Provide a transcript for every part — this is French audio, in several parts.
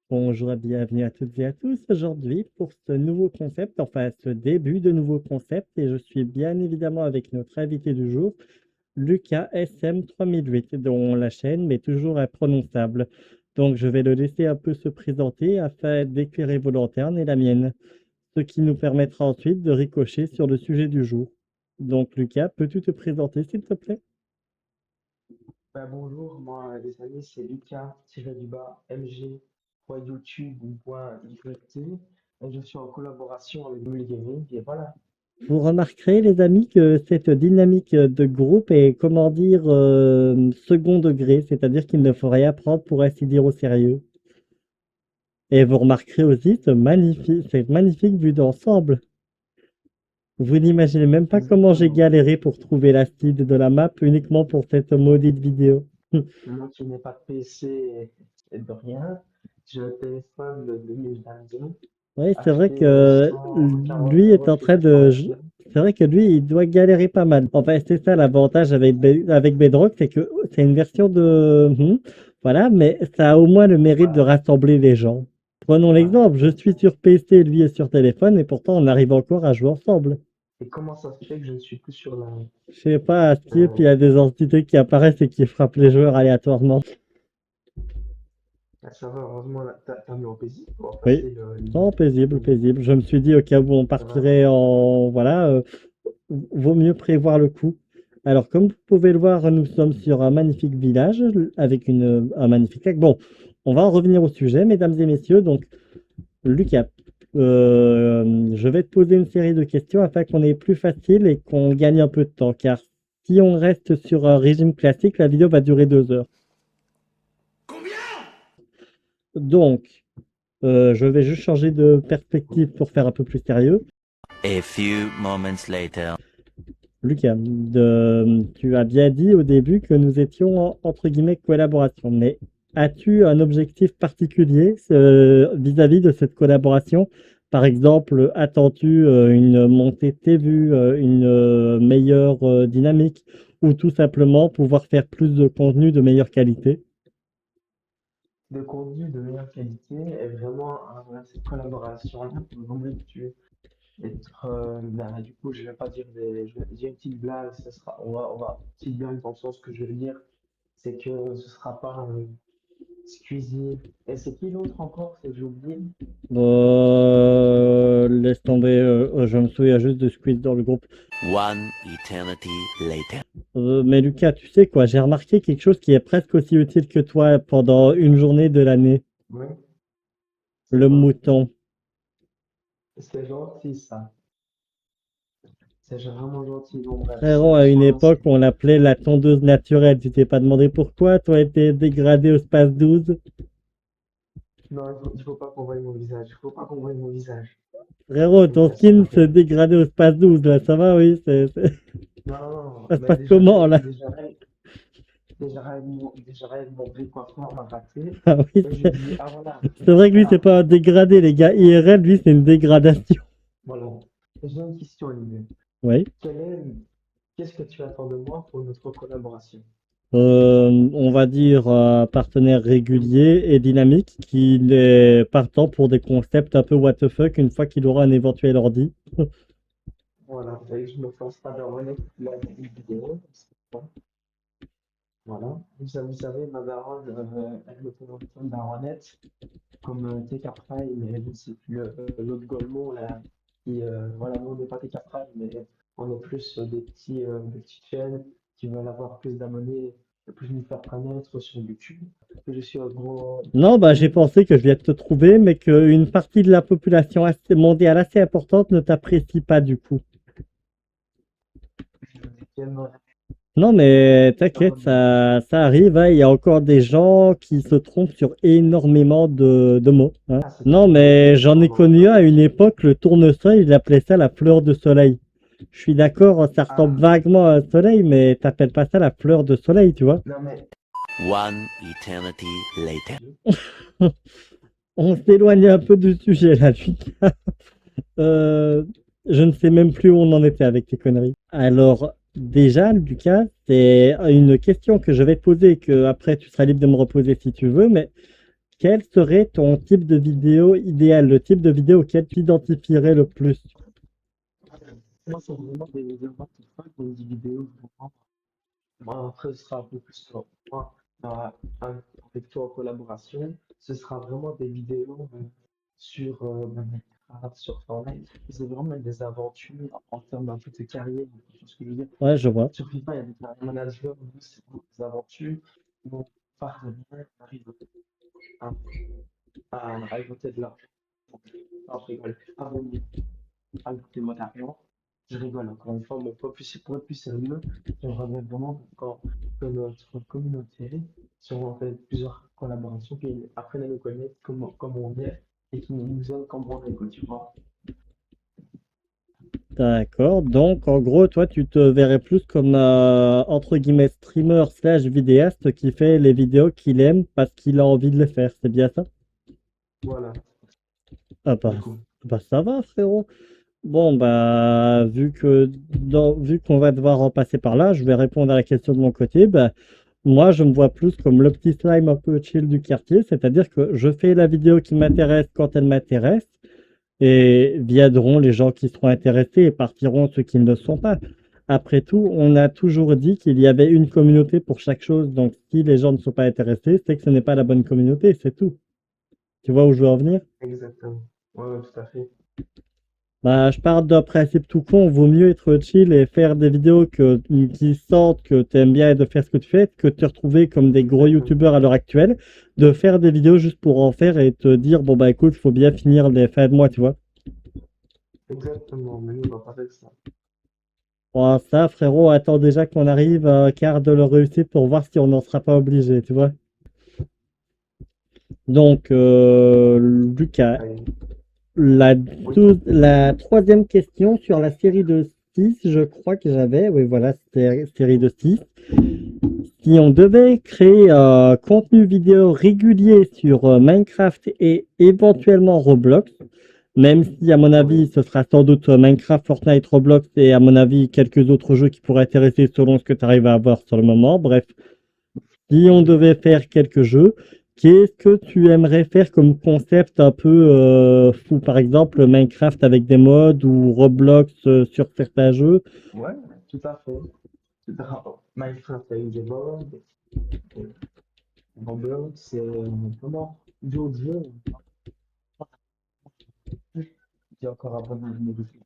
Bonjour et bienvenue à toutes et à tous aujourd'hui pour ce nouveau concept, enfin ce début de nouveau concept, et je suis bien évidemment avec notre invité du jour, Lucas SM3008, dont la chaîne m'est toujours imprononçable. Donc je vais le laisser un peu se présenter afin d'éclairer vos lanternes et la mienne, ce qui nous permettra ensuite de ricocher sur le sujet du jour. Donc Lucas, peux-tu te présenter s'il te plaît? Bonjour, moi les amis, c'est Lucas, tiré du bas, MG, point YouTube ou point YT, et je suis en collaboration avec Mule Gaming, et voilà. Vous remarquerez, les amis, que cette dynamique de groupe est, comment dire, second degré, c'est-à-dire qu'il ne faut rien prendre pour ainsi dire au sérieux. Et vous remarquerez aussi cette magnifique vue d'ensemble. Vous n'imaginez même pas comment j'ai Exactement. galéré pour trouver la seed de la map uniquement pour cette maudite vidéo. Moi qui n'ai pas de PC et de rien, j'ai un téléphone de 2022, Oui, c'est vrai acheté que 140 lui est euros en chez train c'est vrai que lui, il doit galérer pas mal. Enfin, c'est ça l'avantage avec Bedrock, c'est que c'est une version de, voilà, mais ça a au moins le mérite de Voilà, rassembler les gens. Prenons voilà. l'exemple, je suis sur PC, lui est sur téléphone, et pourtant on arrive encore à jouer ensemble. Et comment ça se fait que je ne suis plus sur la... Je sais pas, à Skip, il y euh, a des entités qui apparaissent et qui frappent les joueurs aléatoirement. ça va, heureusement, là, t'as mis en paisible pour Oui, passer non, paisible, le- paisible. Je me suis dit au cas où on ça va. partirait en, voilà, vaut mieux prévoir le coup. Alors, comme vous pouvez le voir, nous sommes sur un magnifique village avec un magnifique lac. Bon, on va en revenir au sujet, mesdames et messieurs. Donc, Lucas, je vais te poser une série de questions afin qu'on ait plus facile et qu'on gagne un peu de temps. Car si on reste sur un régime classique, la vidéo va durer 2 heures. Donc, je vais juste changer de perspective pour faire un peu plus sérieux. A few moments later. Lucas, tu as bien dit au début que nous étions entre guillemets collaboration, mais as-tu un objectif particulier vis-à-vis de cette collaboration? Par exemple, attends-tu une montée de tes vues, une meilleure dynamique, ou tout simplement pouvoir faire plus de contenu de meilleure qualité? De contenu de meilleure qualité et vraiment cette collaboration-là pour vraiment être du coup je vais pas dire je vais dire une petite blague, on va petite blague dans le sens que je veux dire, c'est que ce sera pas Squeezie et c'est qui l'autre encore, c'est que j'ai oublié. Laisse tomber, je me souviens juste de Squeeze dans le groupe. One eternity later. Mais Lucas, tu sais quoi, j'ai remarqué quelque chose qui est presque aussi utile que toi pendant une journée de l'année, Oui, c'est le quoi? mouton. C'est gentil ça, c'est vraiment gentil. Bon bref, Frérot, à une soit époque, on l'appelait la tondeuse naturelle. Tu t'es pas demandé pourquoi, toi, été dégradé au space 12. non, il faut pas qu'on voie mon visage, il faut pas qu'on voie mon visage. Frérot, ton Bien sûr, skin se ok. dégradait au space 12, là, ça va, oui, Non, non, ça se mais passe comment, là? déjà, mon vrai coiffeur m'a raté. Ah oui, Et je lui dis, ah voilà, c'est vrai que lui, c'est là, pas un dégradé, les gars. IRL, lui, c'est une dégradation. voilà. Et j'ai une question, Olivier. Oui. Quel est, qu'est-ce que tu attends de moi pour notre collaboration? On va dire un partenaire régulier et dynamique qui est partant pour des concepts un peu what the fuck une fois qu'il aura un éventuel ordi. Voilà, et je me force pas de remettre la vidéo. Voilà. Vous savez, ma daronne, elle me présente comme daronette, comme TK Prime, mais je ne sais plus l'autre Golemon, là, qui, voilà, nous, on n'est pas TK Prime, mais on est plus des petites chaînes qui veulent avoir plus d'abonnés, plus nous faire connaître sur YouTube. Que je suis un gros Non, bah j'ai fan. pensé que je viens de te trouver, mais qu'une partie de la population mondiale assez importante ne t'apprécie pas du coup. J'aimerais Non, mais t'inquiète, abonner. ça arrive, hein. Il y a encore des gens qui se trompent sur énormément de mots, hein. Ah, c'est Non, toujours des mais mots, j'en ai non, non, connu ça un à c'est une sûr. époque, le tournesol, il appelait ça la fleur de soleil. Je suis d'accord, ça ressemble Ah, vaguement à un soleil, mais t'appelles pas ça la fleur de soleil, tu vois. non, mais One eternity later. On s'éloigne un peu du sujet là, lui. Euh, je ne sais même plus où on en était avec tes conneries. Alors, déjà, Lucas, c'est une question que je vais te poser et que après tu seras libre de me reposer si tu veux, mais quel serait ton type de vidéo idéal, le type de vidéo auquel tu identifierais le plus? Moi, c'est vraiment des vidéos what the fuck, des vidéos vraiment. Moi, après, ce sera un peu plus sur moi, avec toi en collaboration. Ce sera vraiment des vidéos sur Minecraft, sur Fortnite. C'est vraiment des aventures en termes un peu de carrière. Tu vois ce que je veux dire? Ouais, je vois. Sur FIFA, il y a des carrière managers, nous, c'est vraiment des aventures où on part de rien, on arrive à, à récolter de l'argent. Ah, je rigole. Avec tes matériaux. Je rigole, encore une fois, mais pour être plus sérieux, j'aimerais bien vraiment que notre communauté, si on fait plusieurs collaborations, qui apprennent à nous connaître comme on est et qui nous aiment comme on est, quoi, tu vois. D'accord. Donc, en gros, toi, tu te verrais plus comme entre guillemets streamer slash vidéaste qui fait les vidéos qu'il aime parce qu'il a envie de les faire. C'est bien ça? Voilà, Ah du coup. bah ça va, frérot. Bon, bah, vu qu'on va devoir en passer par là, je vais répondre à la question de mon côté. Bah, moi, je me vois plus comme le petit slime un peu chill du quartier, c'est-à-dire que je fais la vidéo qui m'intéresse quand elle m'intéresse, et viendront les gens qui seront intéressés et partiront ceux qui ne le sont pas. Après tout, on a toujours dit qu'il y avait une communauté pour chaque chose, donc si les gens ne sont pas intéressés, c'est que ce n'est pas la bonne communauté, c'est tout. Tu vois où je veux en venir? Exactement. Ouais, tout à fait. Bah, je pars d'un principe tout con, vaut mieux être chill et faire des vidéos qui sentent que tu aimes bien et de faire ce que tu fais, que de te retrouver comme des gros Exactement. youtubeurs à l'heure actuelle, de faire des vidéos juste pour en faire et te dire, bon bah écoute, faut bien finir les fins de mois, tu vois. Exactement, mais nous, on va pas faire ça. Bon, ça, frérot, attends déjà qu'on arrive à un quart de leur réussite pour voir si on n'en sera pas obligé, tu vois. Donc, Lucas, Allez. la, Oui, la troisième question sur la série de 6, je crois que j'avais, oui voilà, c'était série de 6. Si on devait créer un contenu vidéo régulier sur Minecraft et éventuellement Roblox, même si à mon oui, avis ce sera sans doute Minecraft, Fortnite, Roblox et à mon avis quelques autres jeux qui pourraient intéresser selon ce que tu arrives à avoir sur le moment. Bref, si on oui. devait faire quelques jeux, qu'est-ce que tu aimerais faire comme concept un peu fou? Par exemple, Minecraft avec des mods ou Roblox sur certains jeux. Ouais, tout à fait. Minecraft a eu des mods, Roblox, c'est comment d'autres jeux, il y a encore un bon négocier.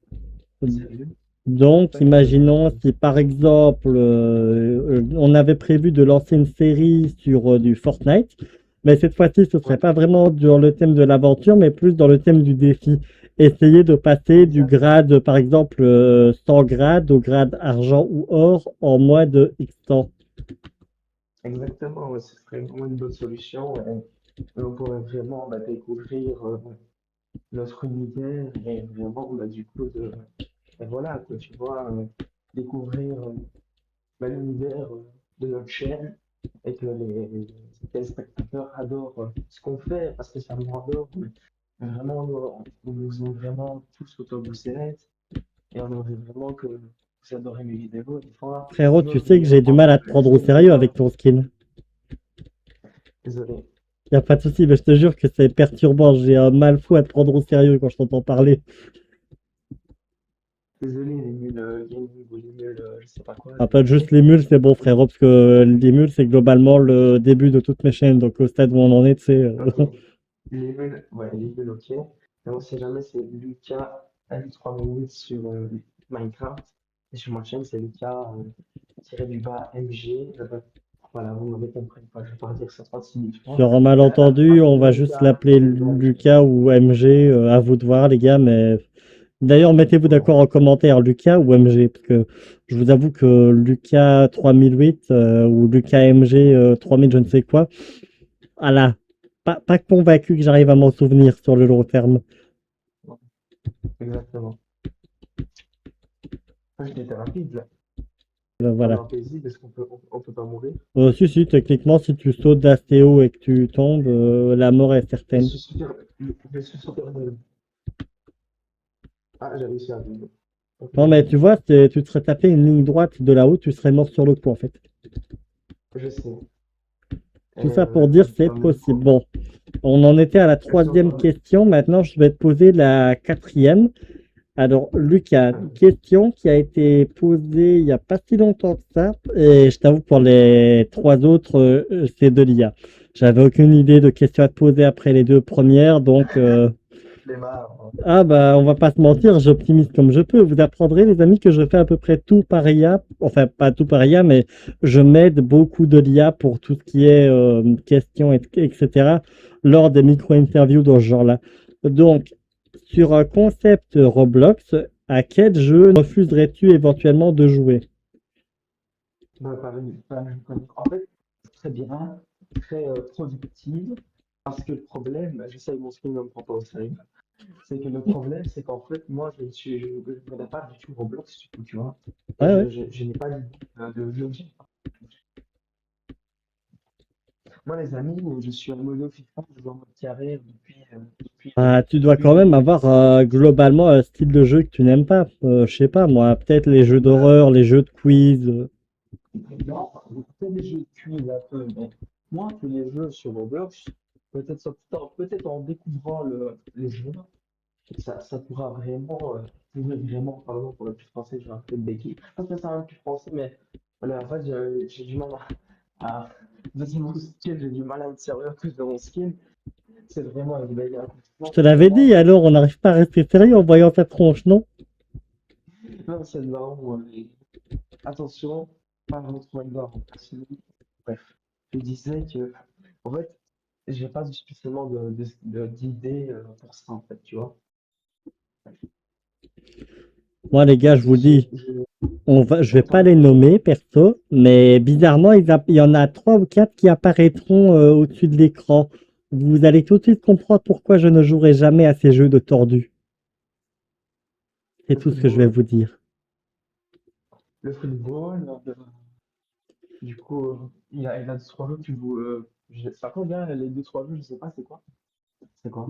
Sérieux? Donc, Pas que imaginons si par exemple on avait prévu de lancer une série sur du Fortnite, mais cette fois-ci ce serait ouais, pas vraiment dans le thème de l'aventure, mais plus dans le thème du défi. Essayer de passer du exact, grade, par exemple 100 grades au grade argent ou or en moins de X temps. exactement, ouais, ce serait vraiment une bonne solution et on pourrait vraiment découvrir notre univers et vraiment du coup et voilà quoi, tu vois, découvrir l'univers de notre chaîne et que les téléspectateurs adorent ce qu'on fait, parce que ça nous adore. Mais vraiment, nous aime vraiment tous autant que vous êtes et on aimerait vraiment que vous adorez mes vidéos. Des fois, Frérot, tu nos sais que j'ai vidéos, du mal à te je prendre au sais des sérieux avec fois, ton skin. désolé, Y a pas de souci, mais je te jure que c'est perturbant. J'ai un mal fou à te prendre au sérieux quand je t'entends parler. désolé les nuls gaming ou les nuls je sais pas quoi, Ah, je pas sais juste pas. les mules, c'est bon, frérot, parce que les mules, c'est globalement le début de toutes mes chaînes. Donc, au stade où on en est, tu sais. Ok, les nuls, ouais, les nuls, ok. Mais on sait jamais, c'est Lucas M3008 sur Minecraft. Et sur ma chaîne, c'est Lucas tiré du bas MG. Voilà, vous m'avez compris, quoi. Je vais pas dire ça 36 000 fois. Sur un À malentendu, vous on de va juste Lucas l'appeler tiré du bas MG. Lucas ou MG. À vous de voir, les gars. Mais d'ailleurs, mettez-vous Voilà. d'accord en commentaire, Lucas ou MG, parce que je vous avoue que Lucas 3008 ou Lucas MG 3000, je ne sais quoi. Voilà. Pas convaincu que j'arrive à m'en souvenir sur le long terme. Ouais, exactement. Ah, j'étais rapide là. On est Voilà. en paisible, est-ce on peut pas mourir? Si, techniquement, si tu sautes d'assez haut et que tu tombes, la mort est Je certaine. suis super, je suis super nul. Ah, j'ai réussi à vivre. Ok, Non, mais tu vois, tu te serais tapé une ligne droite de là-haut, tu serais mort sur le coup, en fait. je sais. Tout ça pour dire c'est Comme possible. Bon, On en était à la Question troisième de- question. Maintenant, je vais te poser la quatrième. Alors, Lucas, Ouais. question qui a été posée il n'y a pas si longtemps que ça. Et je t'avoue, pour les trois autres, c'est de l'IA. J'avais aucune idée de questions à te poser après les deux premières. Donc, Flemmard, hein. ah bah, on va pas se mentir, j'optimise comme je peux. Vous apprendrez, les amis, que je fais à peu près tout par IA. Enfin, pas tout par IA, mais je m'aide beaucoup de l'IA pour tout ce qui est questions, etc. lors des micro-interviews dans ce genre-là. Donc, sur un concept Roblox, à quel jeu refuserais-tu éventuellement de jouer? Bah, en fait, très bien, très productive, parce que le problème, j'essaye mon skill, ne me prend pas au sérieux, c'est que le problème, c'est qu'en fait, moi, je ne connais pas du tout Roblox, du coup, tu vois, et Ouais, ouais. je n'ai pas l'idée de jeu. Moi, les amis, je suis en mode FIFA, je joue en mode carré Ah, tu dois quand même depuis avoir globalement un style de jeu que tu n'aimes pas. Je sais pas, moi, peut-être les jeux bah, d'horreur, les jeux de quiz. non, peut-être des jeux de cuisine un peu, mais moi, tous les jeux sur Roblox, peut-être en découvrant les jeux, ça pourra vraiment, pardon, pour le plus français, je vais un peu de béquille. Parce que c'est un plus français, mais voilà, en fait, j'ai du mal de mon skill, j'ai du mal à être sérieux à cause de mon skill. C'est vraiment une belle Je accomplissement, te c'est l'avais vraiment, dit, alors on n'arrive pas à rester sérieux en voyant ta tronche, non? non, c'est marrant, mais attention, pas retrouver le bar en personne. Bref, je disais que, en fait, j'ai pas spécialement d'idée pour ça, en fait, tu vois. Moi, les gars, je vous dis, Je, je vais pas autant, les nommer, perso, mais bizarrement, il y en a trois ou quatre qui apparaîtront au-dessus de l'écran. Vous allez tout de suite comprendre pourquoi je ne jouerai jamais à ces jeux de tordus. C'est le tout ce que je vais football, vous dire. le football, du coup, il a deux, trois jeux que tu vous, ça compte bien, les deux, trois jeux, je sais pas, c'est quoi? C'est quoi?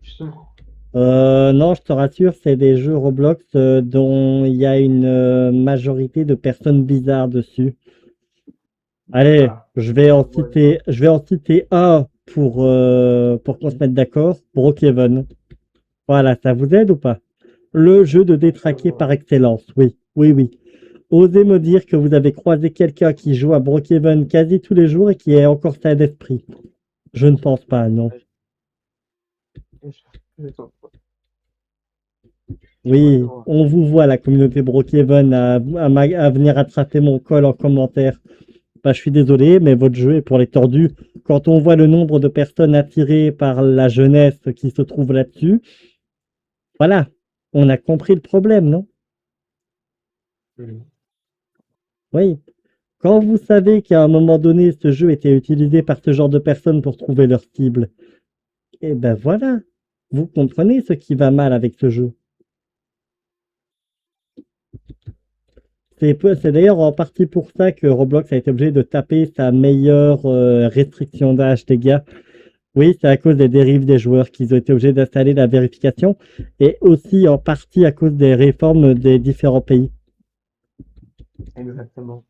Justement. Non, je te rassure, c'est des jeux Roblox dont il y a une majorité de personnes bizarres dessus. Allez, Ah, je vois, je vois. je vais en citer un pour qu'on se mette d'accord. Brookhaven. Voilà, ça vous aide ou pas? Le jeu de Je détraquer par vois. excellence. Oui, oui, oui. Osez me dire que vous avez croisé quelqu'un qui joue à Brookhaven quasi tous les jours et qui est encore sain d'esprit. Je ne pense pas, non. Je vois. Je vois, je Oui, vois. on vous voit, la communauté Brookhaven, à venir attraper mon col en commentaire. Bah, je suis désolé, mais votre jeu est pour les tordus. Quand on voit le nombre de personnes attirées par la jeunesse qui se trouve là-dessus, voilà, on a compris le problème, non? Mhm. Oui. Quand vous savez qu'à un moment donné, ce jeu était utilisé par ce genre de personnes pour trouver leur cible, et ben voilà, vous comprenez ce qui va mal avec ce jeu. C'est d'ailleurs en partie pour ça que Roblox a été obligé de taper sa meilleure restriction d'âge, les gars. Oui, c'est à cause des dérives des joueurs qu'ils ont été obligés d'installer la vérification et aussi en partie à cause des réformes des différents pays. Exactement.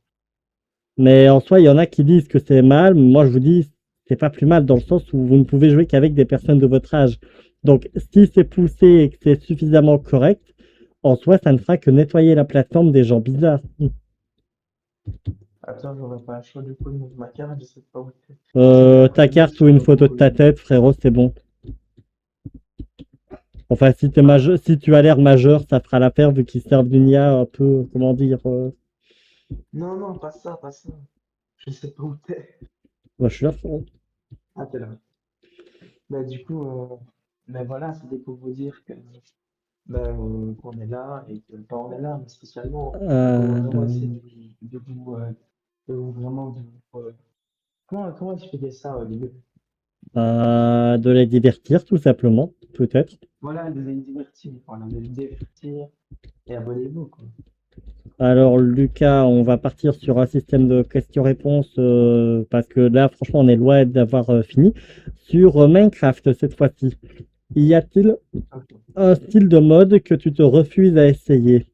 Mais en soi, il y en a qui disent que c'est mal. Moi, je vous dis, c'est pas plus mal dans le sens où vous ne pouvez jouer qu'avec des personnes de votre âge. Donc, si c'est poussé et que c'est suffisamment correct, en soi, ça ne fera que nettoyer la plateforme des gens bizarres. Attends, j'aurais pas le choix du coup de mettre ma carte, je sais pas où c'est. Parce que après, Ta le mec carte ou sur une photo de Google ta Maps. tête, frérot, c'est bon. Enfin, si t'es majeur, si tu as l'air majeur, ça fera l'affaire vu qu'ils servent d'une IA un peu, comment dire. Non, non, pas ça, pas ça. Je sais pas où t'es. Moi, je suis là, frérot. Ah, t'es là. Bah, du coup, mais voilà, c'était pour vous dire que qu'on est là et que, pas on est là, mais spécialement, et qu'on va vraiment essayer Euh, de vous, comment expliquer ça au début? de les divertir, tout simplement, peut-être. Voilà, de les divertir et abonnez-vous, quoi. Alors, Lucas, on va partir sur un système de questions-réponses parce que là, franchement, on est loin d'avoir fini. Sur Minecraft, cette fois-ci, y a-t-il Ok. un style de mode que tu te refuses à essayer?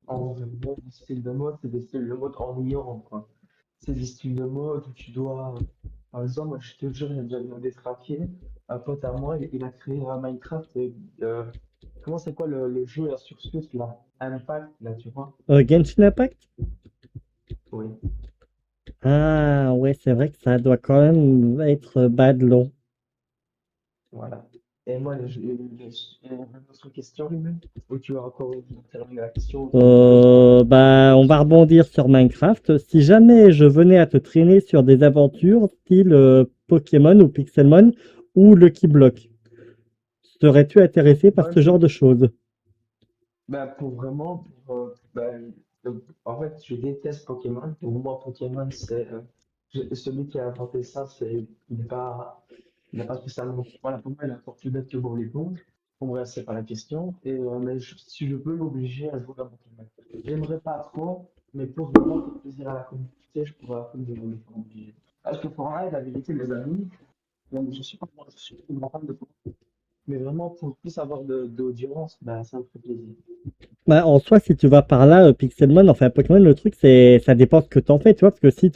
En vrai, les styles de mode, c'est des styles de mode ennuyants, quoi. C'est des styles de mode où tu dois, par exemple, moi, je te jure, j'ai déjà bien détraqué. Un pote à moi, il a créé un Minecraft. Euh, comment c'est quoi le jeu là sur Switch là? Impact, là, tu vois? Genshin Impact? Oui, Ah ouais, c'est vrai que ça doit quand même être bad long. voilà. Et moi, une autre question, ou tu as encore terminé la question, ou tu as d'autres questions? Bah, on va rebondir sur Minecraft. Si jamais je venais à te traîner sur des aventures style Pokémon ou Pixelmon ou Lucky Block, serais-tu intéressé par Moi, ce genre de choses? bah, pour vraiment, en fait, je déteste Pokémon. Pour moi, Pokémon, c'est celui qui a inventé ça, il n'est pas spécialement, voilà, pour moi, il est encore plus bête que Bob l'éponge. Bon, bref, c'est pas la question. Mais si je peux l'obliger à jouer à Pokémon, j'aimerais pas trop, mais pour vraiment faire plaisir à la communauté, je pourrais un peu me faire obliger. Parce que Fortnite, la vérité, les amis, donc, je suis pas, moi, je suis pas un grand fan de Fortnite, mais vraiment, pour plus avoir d'audience, bah, ça me fait plaisir. Bah, en soi, si tu vas par là, Pixelmon, enfin Pokémon, le truc, c'est, ça dépend ce que t'en fais, tu vois, parce que si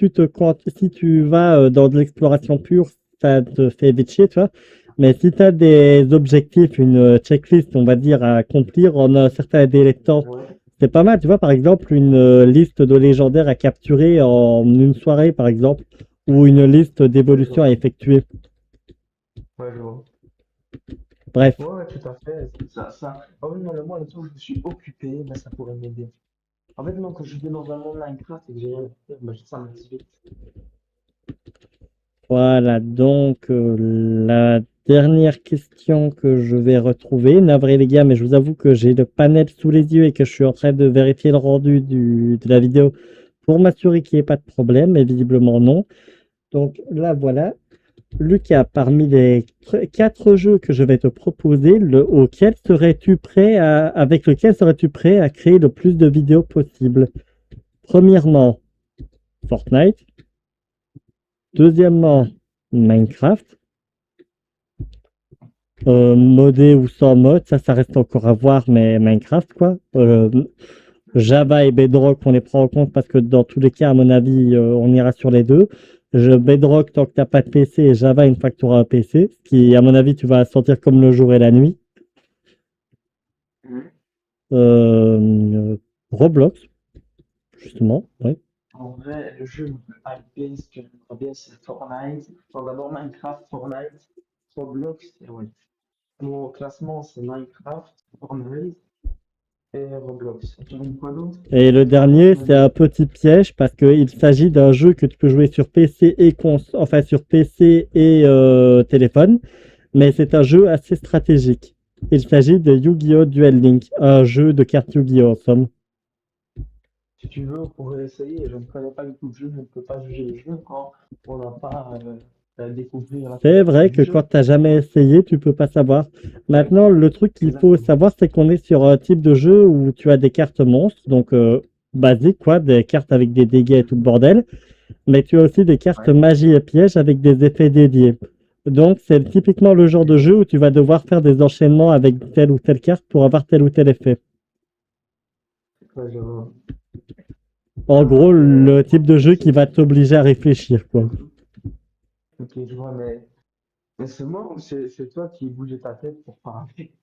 tu vas dans de l'exploration pure, ça te fait vite chier, tu vois. Mais si tu as des objectifs, une checklist, on va dire, à accomplir en un certain délai de temps, Ouais. c'est pas mal, tu vois, par exemple, une liste de légendaires à capturer en une soirée, par exemple, ou une liste Ouais, je d'évolutions à vois. effectuer. Ouais, je vois. Bref. Ouais, ouais, tout à fait. Ah oui, non, moi, le temps où je me suis occupé, ben, ça pourrait m'aider. En fait, moi, quand je vais dans un monde Minecraft et que j'ai rien à faire, ben, ça m'aide vite. Voilà, donc la dernière question que je vais retrouver. Navré les gars, mais je vous avoue que j'ai le panel sous les yeux et que je suis en train de vérifier le rendu de la vidéo pour m'assurer qu'il n'y ait pas de problème, et visiblement non. Donc là voilà. Lucas, parmi les 4 jeux que je vais te proposer, avec lequel serais-tu prêt à créer le plus de vidéos possible? Premièrement, Fortnite. Deuxièmement, Mhm. Minecraft. Modé ou sans mode, ça reste encore à voir, mais Minecraft, quoi. Java et Bedrock, on les prend en compte parce que dans tous les cas, à mon avis, on ira sur les deux. Bedrock, tant que t'as pas de PC, et Java, une fois que tu auras un PC, ce qui, à mon avis, tu vas sentir comme le jour et la nuit. Mhm. Euh, Roblox, justement, oui. En vrai, le jeu le plus hypé, ce que j'aimerais bien, c'est Fortnite. Enfin, d'abord Minecraft, Fortnite, Roblox, et ouais. Mon classement, c'est Minecraft, Fortnite et Roblox. Et tu veux quoi d'autre? Et le Les trois autres, dernier, tu m'as c'est dit? un petit piège parce qu'il s'agit d'un jeu que tu peux jouer sur PC enfin sur PC et téléphone. Mais c'est un jeu assez stratégique. Il s'agit de Yu-Gi-Oh! Duel Link, un jeu de cartes Yu-Gi-Oh! En somme. Si tu veux, on pourrait essayer. Je ne connais pas du tout le jeu, je ne peux pas juger le jeu quand on n'a pas découvert la C'est totalité vrai du que quand jeu. t'as jamais essayé, tu peux pas savoir. Ouais, Maintenant, le truc qu'il faut exactement. savoir, c'est qu'on est sur un type de jeu où tu as des cartes monstres, donc basiques, quoi, des cartes avec des dégâts et tout le bordel, mais tu as aussi des cartes Ouais, magie et pièges avec des effets dédiés. Donc, c'est typiquement le genre de jeu où tu vas devoir faire des enchaînements avec telle ou telle carte pour avoir tel ou tel effet. ouais, En gros, mais le type de jeu qui va t'obliger à réfléchir, quoi. ok, je vois, mais c'est moi ou c'est toi qui bouges ta tête pour parler?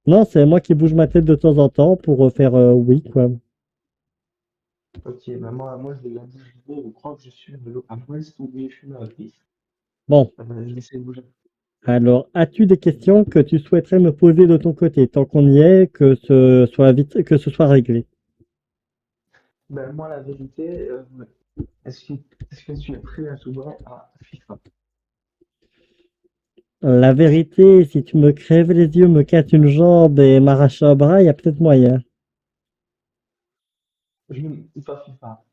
Non, c'est moi qui bouge ma tête de temps en temps pour faire oui, quoi. Ok, mais moi je vais la bouger, je crois que je suis à l'ouest ou bien je suis à l'est. Bon, Je vais essayer de bouger. alors, as-tu des questions que tu souhaiterais me poser de ton côté, tant qu'on y est, que ce soit réglé? Ben, moi, la vérité, est-ce que, est-ce que tu es prêt à jouer à FIFA? La vérité, si tu me crèves les yeux, me casses une jambe et m'arraches un bras, il y a peut-être moyen. Je ne pas FIFA.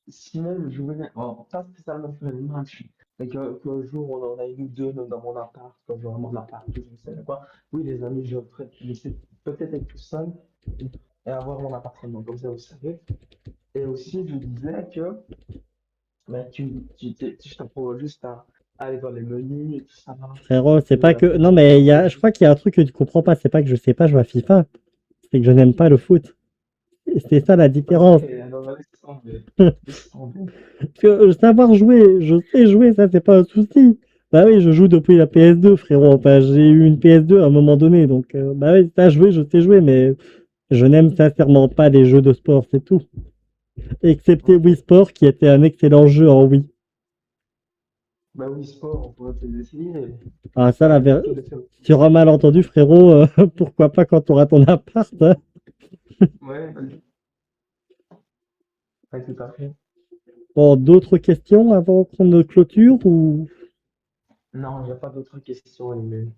Sinon, je voulais, bon, pas spécialement faire des matchs, mais qu'un jour on en a une ou deux, même dans mon appart, quand j'aurai mon appart, ou je ne sais quoi. Oui, les amis, je ferai, mais c'est peut-être être tout seul et avoir mon appartement, comme ça vous savez. Et aussi, je disais que ben, je t'apprends juste à aller dans les menus et tout ça, Frérot, c'est pas la que... Non, mais je configuration. crois qu'il y a un truc que tu comprends pas, c'est pas que je sais pas jouer à FIFA, c'est que je n'aime pas le foot. C'est ça la Ok, différence. laisse tomber. Laisse tomber. Parce que savoir jouer, je sais jouer, ça c'est pas un souci. Bah oui, je joue depuis la PS2, frérot. Enfin, j'ai eu une PS2 à un moment donné, donc bah oui, ça jouer, je sais jouer, mais je n'aime sincèrement pas les jeux de sport, c'est tout. Excepté Ok. Wii Sport, qui était un excellent jeu en Wii. Bah oui, sport, on pourrait peut-être essayer. Ah ça, Ouais, tout le temps. sur un malentendu, frérot, pourquoi pas quand tu auras ton appart, hein. Ouais, ouais, tout à fait. Bon, d'autres questions avant qu'on ne clôture ou... Non, il n'y a pas d'autres questions, Emile.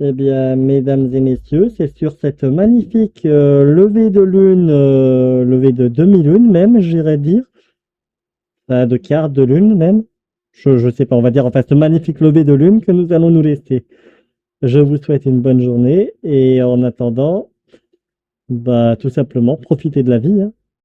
Eh bien, mesdames et messieurs, c'est sur cette magnifique levée de lune, levée de demi-lune même, j'irais dire, de quart de lune même. Je sais pas, on va dire, enfin, ce magnifique lever de lune que nous allons nous laisser. Je vous souhaite une bonne journée et en attendant, bah, tout simplement, profitez de la vie, hein.